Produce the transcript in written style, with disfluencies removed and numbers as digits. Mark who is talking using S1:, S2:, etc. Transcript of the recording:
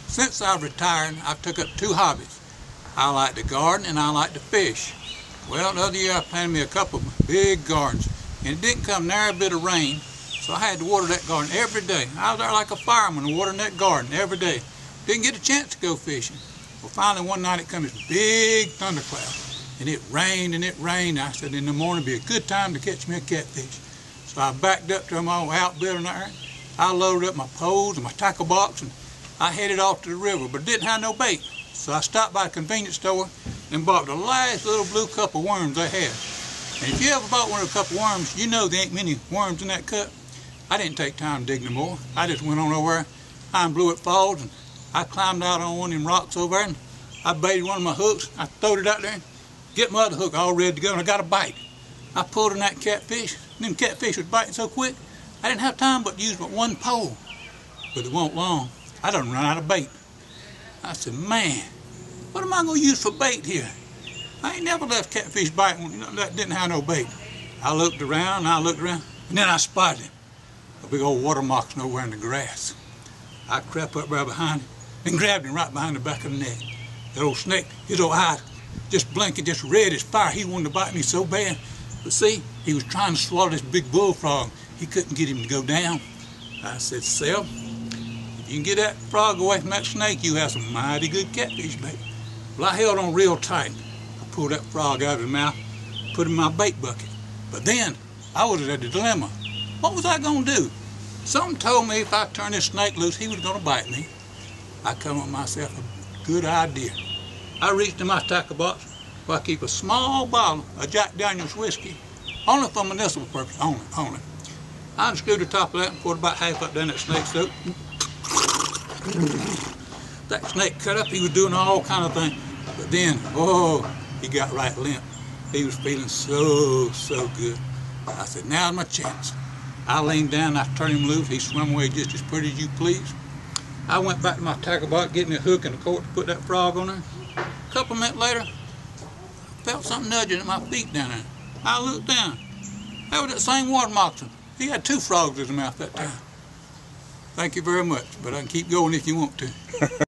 S1: Since I've retired, I've took up two hobbies. I like to garden and I like to fish. Well, the other year I planted me a couple of big gardens, and it didn't come near a bit of rain, so I had to water that garden every day. I was there like a fireman watering that garden every day. Didn't get a chance to go fishing. Well, finally one night it come this big thundercloud, and it rained and it rained. I said in the morning would be a good time to catch me a catfish. So I backed up to my outbuilding there. I loaded up my poles and my tackle box, and I headed off to the river, but didn't have no bait. So I stopped by a convenience store and bought the last little blue cup of worms they had. And if you ever bought one of a cup of worms, you know there ain't many worms in that cup. I didn't take time to dig no more. I just went on over there, I'm Blue It Falls, and I climbed out on one of them rocks over there, and I baited one of my hooks. I throwed it out there, and get my other hook all ready to go, and I got a bite. I pulled in that catfish, and them catfish was biting so quick, I didn't have time but to use but one pole. But it won't long. I done run out of bait. I said, man, what am I going to use for bait here? I ain't never left catfish biting that didn't have no bait. I looked around, and then I spotted him. A big old water moccasin over in the grass. I crept up right behind him and grabbed him right behind the back of the neck. That old snake, his old eyes just blinking, just red as fire. He wanted to bite me so bad. But see, he was trying to swallow this big bullfrog. He couldn't get him to go down. I said, Sel, if you can get that frog away from that snake, you have some mighty good catfish bait. Well, I held on real tight. I pulled that frog out of his mouth, put him in my bait bucket. But then, I was at a dilemma. What was I going to do? Something told me if I turned this snake loose, he was going to bite me. I come up with myself a good idea. I reached in my tackle box where I keep a small bottle of Jack Daniels whiskey, only for medicinal purpose, only. I unscrewed the top of that and poured about half up down that snake's throat. That snake cut up, he was doing all kind of things. But then, oh, he got right limp. He was feeling so good. I said, now's my chance. I leaned down, I turned him loose, he swam away just as pretty as you please. I went back to my tackle box, getting a hook and a cord to put that frog on there. A couple of minutes later, I felt something nudging at my feet down there. I looked down. That was that same water moccasin. He had two frogs in his mouth that time. Thank you very much, but I can keep going if you want to.